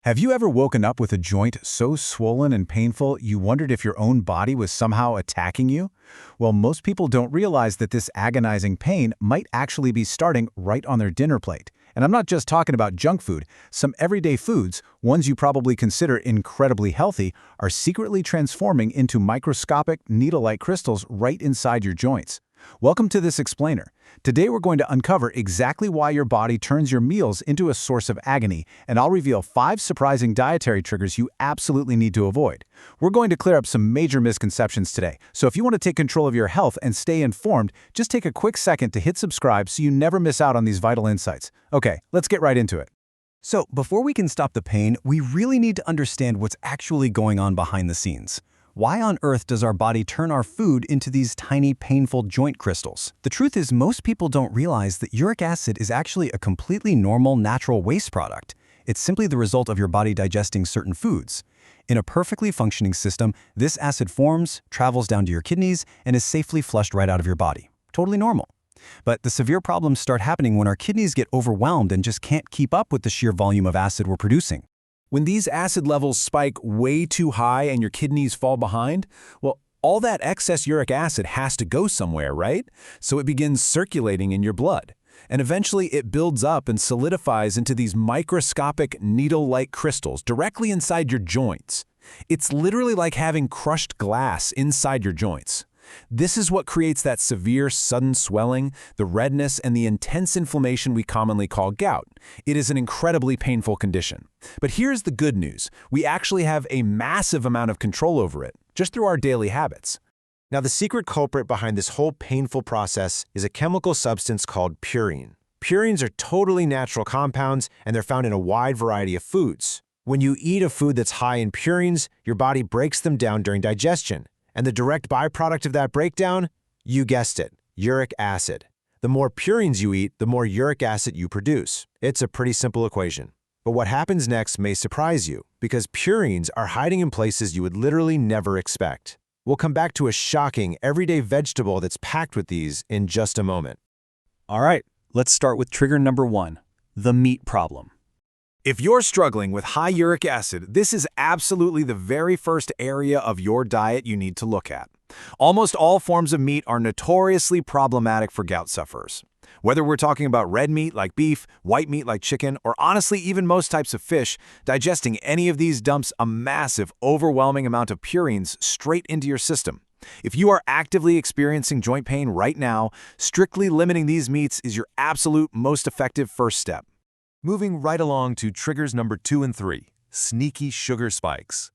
Have you ever woken up with a joint so swollen and painful you wondered if your own body was somehow attacking you? Well, most people don't realize that this agonizing pain might actually be starting right on their dinner plate. And I'm not just talking about junk food. Some everyday foods, ones you probably consider incredibly healthy, are secretly transforming into microscopic, needle-like crystals right inside your joints. Welcome to this explainer. Today we're going to uncover exactly why your body turns your meals into a source of agony, and I'll reveal 5 surprising dietary triggers you absolutely need to avoid. We're going to clear up some major misconceptions today, so if you want to take control of your health and stay informed, just take a quick second to hit subscribe so you never miss out on these vital insights. Okay, let's get right into it. So, before we can stop the pain, we really need to understand what's actually going on behind the scenes. Why on earth does our body turn our food into these tiny, painful joint crystals? The truth is, most people don't realize that uric acid is actually a completely normal, natural waste product. It's simply the result of your body digesting certain foods. In a perfectly functioning system, this acid forms, travels down to your kidneys, and is safely flushed right out of your body. Totally normal. But the severe problems start happening when our kidneys get overwhelmed and just can't keep up with the sheer volume of acid we're producing. When these acid levels spike way too high and your kidneys fall behind, well, all that excess uric acid has to go somewhere, right? So it begins circulating in your blood. And eventually it builds up and solidifies into these microscopic needle-like crystals directly inside your joints. It's literally like having crushed glass inside your joints. This is what creates that severe, sudden swelling, the redness, and the intense inflammation we commonly call gout. It is an incredibly painful condition. But here's the good news. We actually have a massive amount of control over it, just through our daily habits. Now, the secret culprit behind this whole painful process is a chemical substance called purine. Purines are totally natural compounds, and they're found in a wide variety of foods. When you eat a food that's high in purines, your body breaks them down during digestion. And the direct byproduct of that breakdown? You guessed it, uric acid. The more purines you eat, the more uric acid you produce. It's a pretty simple equation. But what happens next may surprise you, because purines are hiding in places you would literally never expect. We'll come back to a shocking, everyday vegetable that's packed with these in just a moment. All right, let's start with trigger number 1, the meat problem. If you're struggling with high uric acid, this is absolutely the very first area of your diet you need to look at. Almost all forms of meat are notoriously problematic for gout sufferers. Whether we're talking about red meat like beef, white meat like chicken, or honestly even most types of fish, digesting any of these dumps a massive, overwhelming amount of purines straight into your system. If you are actively experiencing joint pain right now, strictly limiting these meats is your absolute most effective first step. Moving right along to triggers number 2 and 3, sneaky sugar spikes.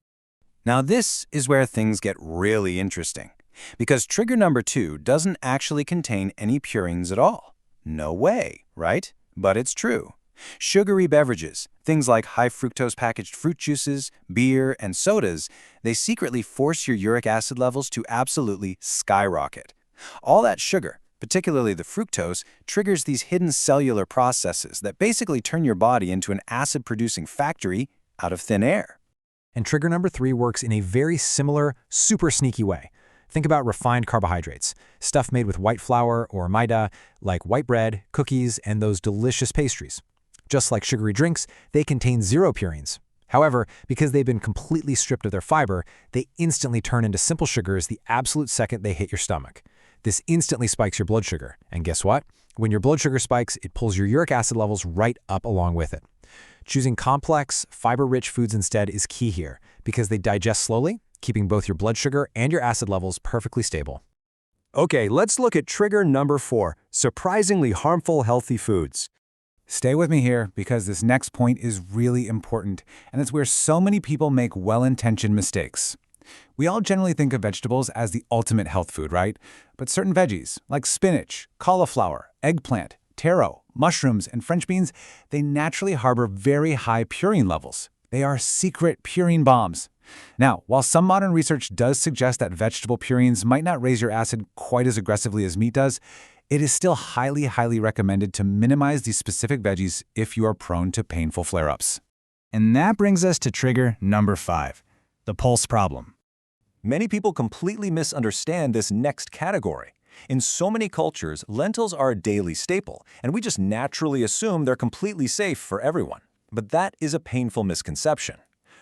Now this is where things get really interesting, because trigger number 2 doesn't actually contain any purines at all. No way, right? But it's true. Sugary beverages, things like high fructose packaged fruit juices, beer, and sodas, they secretly force your uric acid levels to absolutely skyrocket. All that sugar, particularly the fructose, triggers these hidden cellular processes that basically turn your body into an acid-producing factory out of thin air. And trigger number 3 works in a very similar, super sneaky way. Think about refined carbohydrates, stuff made with white flour or maida, like white bread, cookies, and those delicious pastries. Just like sugary drinks, they contain 0 purines. However, because they've been completely stripped of their fiber, they instantly turn into simple sugars the absolute second they hit your stomach. This instantly spikes your blood sugar. And guess what? When your blood sugar spikes, it pulls your uric acid levels right up along with it. Choosing complex, fiber-rich foods instead is key here, because they digest slowly, keeping both your blood sugar and your acid levels perfectly stable. Okay, let's look at trigger number 4, surprisingly harmful healthy foods. Stay with me here, because this next point is really important, and it's where so many people make well-intentioned mistakes. We all generally think of vegetables as the ultimate health food, right? But certain veggies, like spinach, cauliflower, eggplant, taro, mushrooms, and French beans, they naturally harbor very high purine levels. They are secret purine bombs. Now, while some modern research does suggest that vegetable purines might not raise your acid quite as aggressively as meat does, it is still highly recommended to minimize these specific veggies if you are prone to painful flare-ups. And that brings us to trigger number 5, the pulse problem. Many people completely misunderstand this next category. In so many cultures, lentils are a daily staple, and we just naturally assume they're completely safe for everyone. But that is a painful misconception.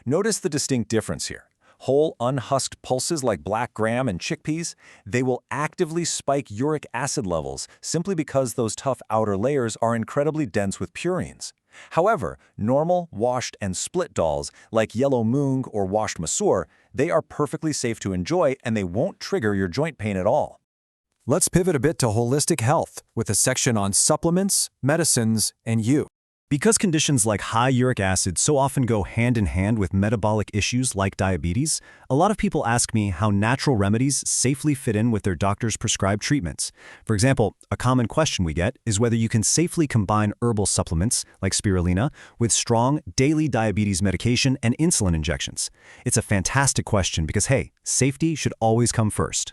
Notice the distinct difference here. Whole, unhusked pulses like black gram and chickpeas, they will actively spike uric acid levels simply because those tough outer layers are incredibly dense with purines. However, normal, washed, and split dals, like yellow moong or washed masoor, they are perfectly safe to enjoy and they won't trigger your joint pain at all. Let's pivot a bit to holistic health with a section on supplements, medicines, and you. Because conditions like high uric acid so often go hand in hand with metabolic issues like diabetes, a lot of people ask me how natural remedies safely fit in with their doctor's prescribed treatments. For example, a common question we get is whether you can safely combine herbal supplements like spirulina with strong daily diabetes medication and insulin injections. It's a fantastic question because, hey, safety should always come first.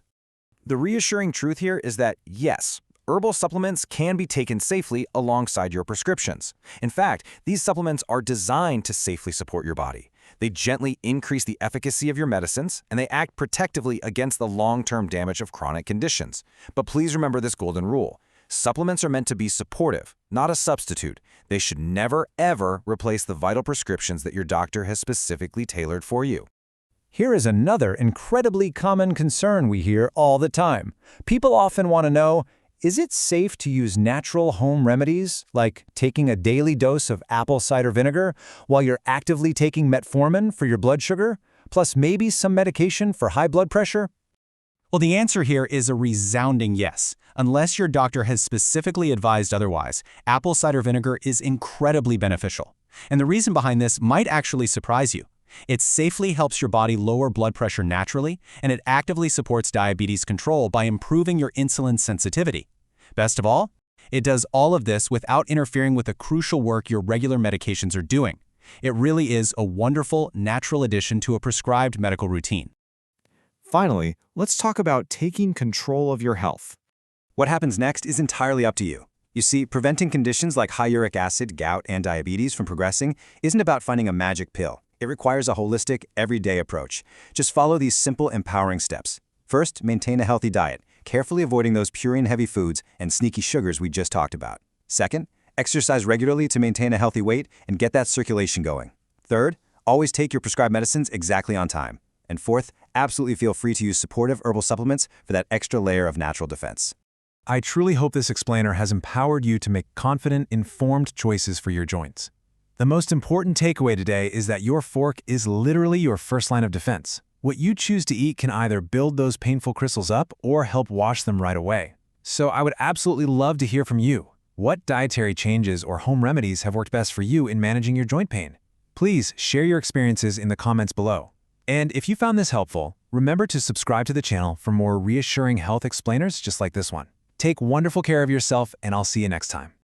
The reassuring truth here is that, yes, herbal supplements can be taken safely alongside your prescriptions. In fact, these supplements are designed to safely support your body. They gently increase the efficacy of your medicines, and they act protectively against the long-term damage of chronic conditions. But please remember this golden rule. Supplements are meant to be supportive, not a substitute. They should never, ever replace the vital prescriptions that your doctor has specifically tailored for you. Here is another incredibly common concern we hear all the time. People often want to know, is it safe to use natural home remedies, like taking a daily dose of apple cider vinegar while you're actively taking metformin for your blood sugar, plus maybe some medication for high blood pressure? Well, the answer here is a resounding yes. Unless your doctor has specifically advised otherwise, apple cider vinegar is incredibly beneficial. And the reason behind this might actually surprise you. It safely helps your body lower blood pressure naturally, and it actively supports diabetes control by improving your insulin sensitivity. Best of all, it does all of this without interfering with the crucial work your regular medications are doing. It really is a wonderful, natural addition to a prescribed medical routine. Finally, let's talk about taking control of your health. What happens next is entirely up to you. You see, preventing conditions like high uric acid, gout, and diabetes from progressing isn't about finding a magic pill. It requires a holistic, everyday approach. Just follow these simple, empowering steps. First, maintain a healthy diet, carefully avoiding those purine-heavy foods and sneaky sugars we just talked about. Second, exercise regularly to maintain a healthy weight and get that circulation going. Third, always take your prescribed medicines exactly on time. And fourth, absolutely feel free to use supportive herbal supplements for that extra layer of natural defense. I truly hope this explainer has empowered you to make confident, informed choices for your joints. The most important takeaway today is that your fork is literally your first line of defense. What you choose to eat can either build those painful crystals up or help wash them right away. So I would absolutely love to hear from you. What dietary changes or home remedies have worked best for you in managing your joint pain? Please share your experiences in the comments below. And if you found this helpful, remember to subscribe to the channel for more reassuring health explainers just like this one. Take wonderful care of yourself, and I'll see you next time.